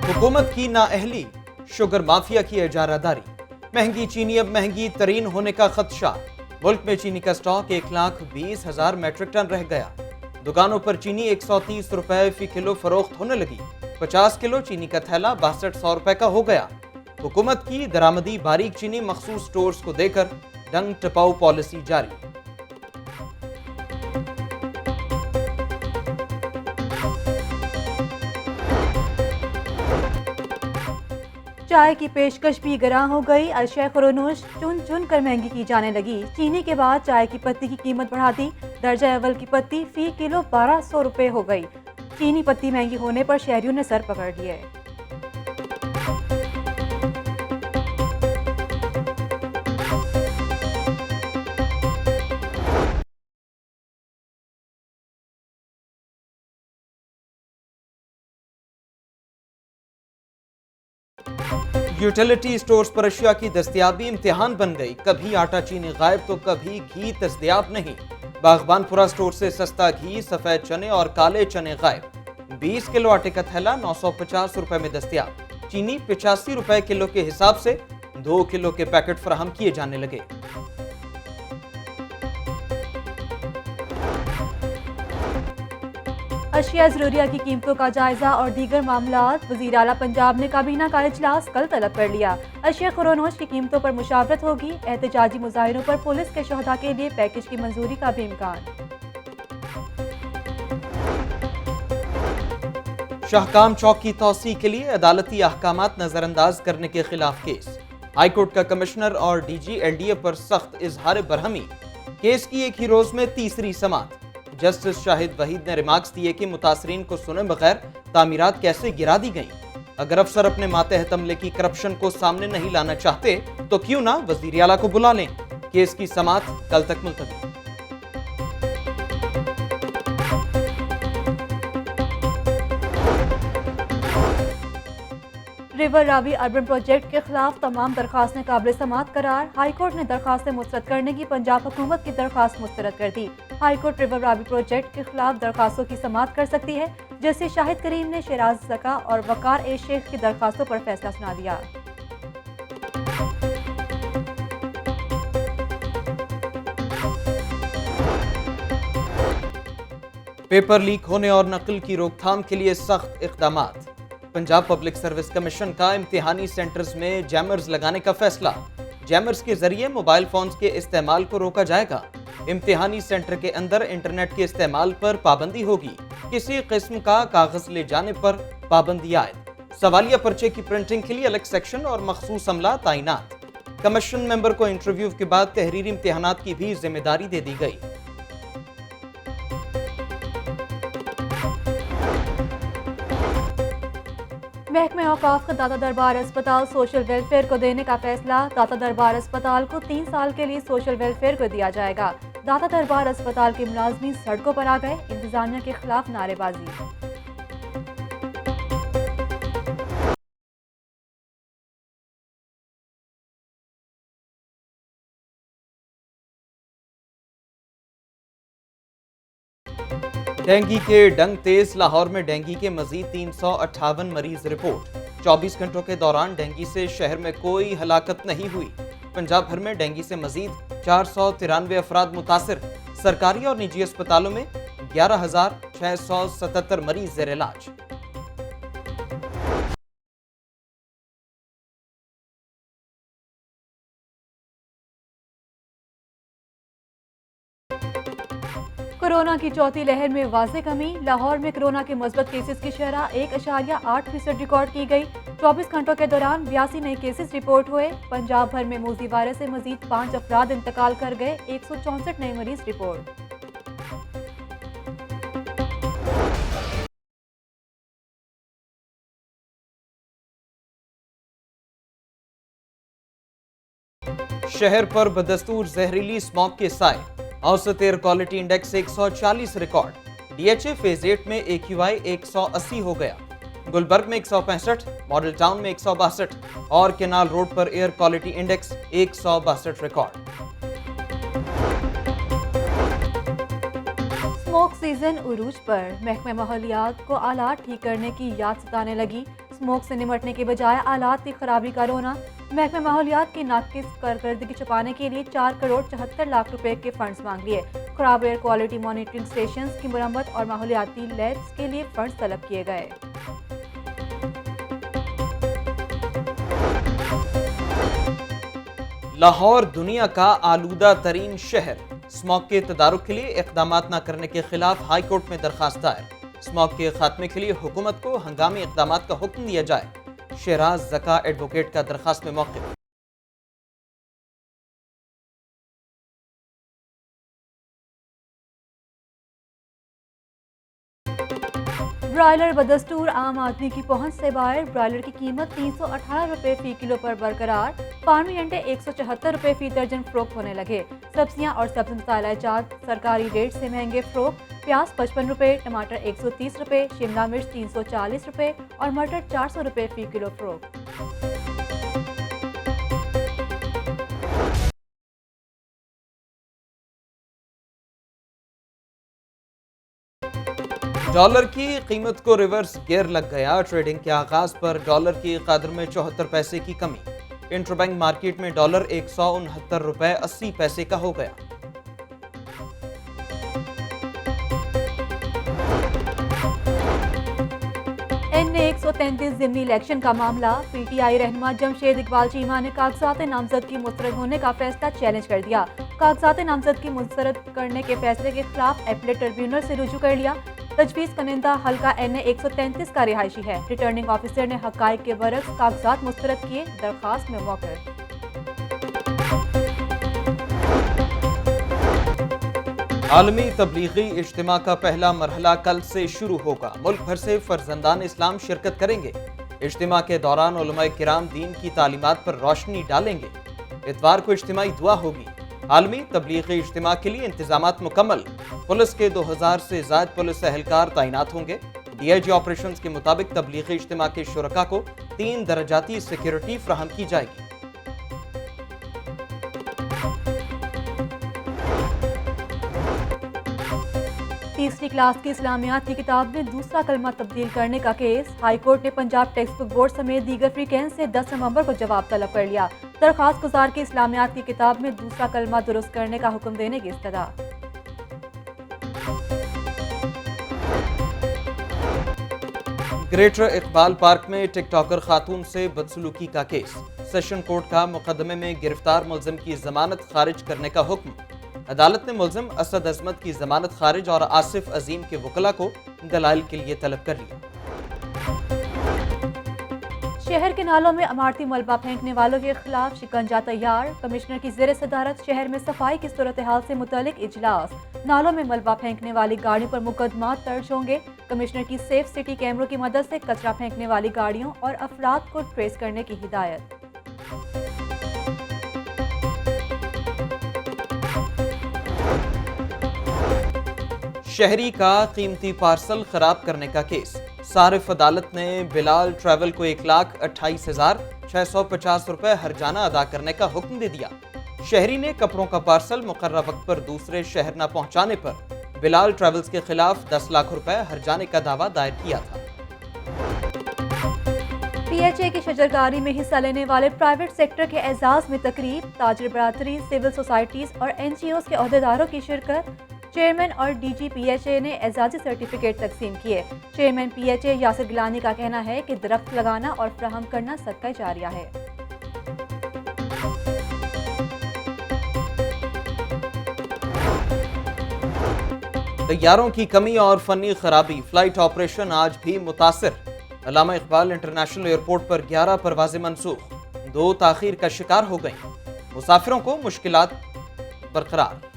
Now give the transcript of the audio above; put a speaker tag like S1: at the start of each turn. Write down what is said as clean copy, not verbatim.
S1: हुकूमत की नाअहली, sugar mafia की इजारादारी, महंगी चीनी अब महंगी तरीन होने का खदशा। मुल्क में चीनी का स्टॉक 1,20,000 मैट्रिक टन रह गया। दुकानों पर चीनी 130 रुपए फी किलो फरोख्त होने लगी। 50 किलो चीनी का थैला 6200 रुपए का हो गया। हुकूमत की दरामदी बारीक चीनी मखसूस स्टोर्स को देकर डंग टपाऊ पॉलिसी जारी।
S2: चाय की पेशकश भी गिरां हो गई। अशिया खुरोनोश चुन चुन कर महंगी की जाने लगी। चीनी के बाद चाय की पत्ती की कीमत बढ़ा दी। दर्जा अव्वल की पत्ती फी किलो 1200 रुपए हो गई। चीनी पत्ती महंगी होने पर शहरियों ने सर पकड़ लिए।
S1: यूटिलिटी स्टोर्स पर अशिया की दस्तयाबी इम्तिहान बन गई। कभी आटा चीनी गायब तो कभी घी दस्तयाब नहीं। बागबानपुरा स्टोर से सस्ता घी, सफेद चने और काले चने गायब। 20 किलो आटे का थैला 950 रुपए में दस्तयाब। चीनी 85 रुपए किलो के हिसाब से 2 किलो के पैकेट फराहम किए जाने लगे।
S2: अशिया ज़रूरिया की कीमतों का जायजा और दीगर मामलात। वज़ीर आला पंजाब ने काबीना का इजलास कल तलब कर लिया। अशिया खुरोनोश की कीमतों पर मुशावरत होगी। एहतजाजी मुजाहिरों पर पुलिस के शहदा के लिए पैकेज की मंजूरी का भी इम्कान।
S1: शाहकाम चौक की तौसी के लिए अदालती अहकामात नजरअंदाज करने के खिलाफ केस। हाईकोर्ट का कमिश्नर और डीजी एलडीए पर सख्त इजहार बरहमी। केस की एक ही रोज में तीसरी समात। जस्टिस शाहिद वहीद ने रिमार्क्स दिए कि मुतासरीन को सुने बगैर तामीरात कैसे गिरा दी गई। अगर अफसर अपने मातहत अमले की करप्शन को सामने नहीं लाना चाहते तो क्यों ना वजीर आला को बुला लें। केस की समात कल तक मुलतवी।
S2: रिवर रावी अर्बन प्रोजेक्ट के खिलाफ तमाम दरखास्तें काबिल समात करार। हाईकोर्ट ने दरखास्तें मुस्तरद करने की पंजाब हुकूमत की दरखास्त मुस्तरद कर दी। हाईकोर्ट रिवर रावी प्रोजेक्ट के खिलाफ दरखास्तों की समात कर सकती है। जस्टिस शाहिद करीम ने शराज ज़का और वकार ए शेख की दरखास्तों पर फैसला सुना दिया।
S1: पेपर लीक होने और नकल की रोकथाम के लिए सख्त इक़दामात। पंजाब पब्लिक सर्विस कमीशन का इम्तिहानी सेंटर्स में जैमर्स लगाने का फैसला। जैमर्स के जरिए मोबाइल फोन्स के इस्तेमाल को रोका जाएगा। इम्तिहानी सेंटर के अंदर इंटरनेट के इस्तेमाल पर पाबंदी होगी। किसी किस्म का कागज ले जाने पर पाबंदी आयद। सवालिया पर्चे की प्रिंटिंग के लिए अलग सेक्शन और मखसूस अमला तैनात। कमीशन मेंबर को इंटरव्यू के बाद तहरीरी इम्तिहानात की भी जिम्मेदारी दे दी गई।
S2: महकमे औकाफ का दाता दरबार अस्पताल सोशल वेलफेयर को देने का फैसला। दाता दरबार अस्पताल को 3 साल के लिए सोशल वेलफेयर को दिया जाएगा। दाता दरबार अस्पताल के मुलाजमीन सड़कों पर आ गए। इंतजामिया के खिलाफ नारेबाजी।
S1: डेंगू के डंग तेज। लाहौर में डेंगू के मजीद 358 मरीज रिपोर्ट। 24 घंटों के दौरान डेंगू से शहर में कोई हलाकत नहीं हुई। पंजाब भर में डेंगू से मजीद 493 अफराद मुतासिर। सरकारी और निजी अस्पतालों में 11,677 मरीज जेर इलाज।
S2: कोरोना की चौथी लहर में वाज़े कमी। लाहौर में कोरोना के मुस्बत केसेस की शरह 1.8% रिकॉर्ड की गई। 24 घंटों के दौरान 82 नए केसेस रिपोर्ट हुए। पंजाब भर में मोज़ी वायरस से मजीद 5 अफराद इंतकाल कर गए। 164 नए मरीज रिपोर्ट।
S1: शहर पर बदस्तूर जहरीली स्मॉग के साए। औसत air quality index 140 record. DHA phase 8 में AQI 180 हो गया। गुलबर्ग में 165, मॉडल टाउन में 162 और केनाल रोड पर air quality index 162 record.
S2: Smoke season उरूज पर। महकमे माहौलियात को आलात ठीक करने की याद सताने लगी। स्मोक से निमटने के बजाय आलात की खराबी का रोना। महकमे माहौलियात की नाकिस कारकर्दगी छुपाने के लिए 4 करोड़ 74 लाख रुपए के फंड्स मांग लिए। खराब एयर क्वालिटी मॉनिटरिंग स्टेशन की मरम्मत और माहौलियाती लैब्स के लिए फंड्स तलब किए गए।
S1: लाहौर दुनिया का आलूदा तरीन शहर, स्मॉग के तदारुक के लिए इकदाम न करने के खिलाफ हाई कोर्ट में दरखास्त दायर। स्मॉग के खात्मे के लिए हुकूमत को हंगामी इकदाम का हुक्म दिया जाए। शहराज जका एडवोकेट का दरखास्त में मौक़िफ़।
S2: ब्रायलर बदस्तूर आम आदमी की पहुंच से बाहर। ब्रायलर की कीमत 318 रुपए फी किलो पर बरकरार। फार्मी अंडे 174 रुपए फी दर्जन फरोख्त होने लगे। सब्जियां और सब्ज मसाला जात सरकारी रेट से महंगे फरोख्त। प्याज 55 रुपए, टमाटर 130 रुपए, शिमला मिर्च 340 रुपए और मटर 400 रुपए फी किलो फरोख्त।
S1: डॉलर की कीमत को रिवर्स गियर लग गया। ट्रेडिंग के आगाज पर डॉलर की कदर में 74 पैसे की कमी। इंटरबैंक मार्केट में डॉलर 169 रुपए 80 पैसे का हो गया।
S2: NA 133 ज़िमनी इलेक्शन का मामला। PTI रहनुमा जमशेद इकबाल चीमा ने कागजात नामजद की मुस्तरद होने का फैसला चैलेंज कर दिया। कागजात नामजद की मुस्तरद करने के फैसले के खिलाफ एपलेट ट्रिब्यूनल से रुजू कर लिया। तजवीज़ कनिंदा हल्का NA 133 का रिहायशी है। रिटर्निंग ऑफिसर ने हकाइक के बरक्स कागजात मुस्तरद किए। दरखास्त में मौक़िफ़।
S1: आलमी तबलीगी इज्तिमा का पहला मरहला कल से शुरू होगा। मुल्क भर से फर्जंदान इस्लाम शिरकत करेंगे। इज्तिमा के दौरान उलमाए किराम दीन की तालीमात पर रोशनी डालेंगे। इतवार को इज्तिमाई दुआ होगी। आलमी तबलीगी इज्तिमा के लिए इंतजामात मुकम्मल। पुलिस के 2000 से ज़ायद पुलिस एहलकार तैनात होंगे। DIG ऑपरेशंस के मुताबिक तबलीगी इज्तिमा के शुरका को 3 दर्जाती सिक्योरिटी फ्राहम की जाएगी।
S2: तीसरी क्लास की इस्लामियात की किताब में दूसरा कलमा तब्दील करने का केस। हाई कोर्ट ने पंजाब टेक्स्ट बुक बोर्ड समेत दीगर फ्रीकेंस से 10 नवंबर को जवाब तलब कर लिया। दरखास्त गुजार की इस्लामियात की किताब में दूसरा कलमा दुरुस्त करने का हुक्म देने की इस्तदा।
S1: ग्रेटर इकबाल पार्क में टिकटॉकर खातून से बदसलूकी का केस। सेशन कोर्ट का मुकदमे में गिरफ्तार मुलजिम की जमानत खारिज करने का हुक्म। अदालत ने मुलजिम असद अजमत की जमानत खारिज और आसिफ अजीम के वकला को दलाइल के लिए तलब कर लिया।
S2: शहर के नालों में अमारती मलबा फेंकने वालों के खिलाफ शिकंजा तैयार। कमिश्नर की जेर सदारत शहर में सफाई की सूरत हाल से मुतालिक इजलास। नालों में मलबा फेंकने वाली गाड़ियों पर मुकदमा दर्ज होंगे। कमिश्नर की सेफ सिटी कैमरों की मदद से कचरा फेंकने वाली गाड़ियों और अफराद को ट्रेस करने की हिदायत।
S1: शहरी का कीमती पार्सल खराब करने का केस। सारिफ अदालत ने बिलाल ट्रैवल को 1,28,650 रुपए हर्जाना अदा करने का हुक्म दे दिया। शहरी ने कपड़ों का पार्सल मुकर्रर वक्त पर दूसरे शहर न पहुंचाने पर बिलाल ट्रैवल्स के खिलाफ 10 लाख रुपए हर्जाने का दावा दायर किया था।
S2: PHA की शजरकारी में हिस्सा लेने वाले प्राइवेट सेक्टर के एजाज में तकरीब। ताजिर बरादरी, सिविल सोसाइटीज और NGOs के अहदेदारों की शिरकत। चेयरमैन और DG PHA ने एजाजी सर्टिफिकेट तकसीम किए। चेयरमैन PHA यासिर गिलानी का कहना है कि दरख्त लगाना और फ्राहम करना सदका जारिया है।
S1: तैयारों की कमी और फनी खराबी। फ्लाइट ऑपरेशन आज भी मुतासिर। अल्लामा इकबाल इंटरनेशनल एयरपोर्ट पर 11 परवाजें मनसूख। 2 ताखीर का शिकार हो गईं। मुसाफिरों को मुश्किलात बरकरार।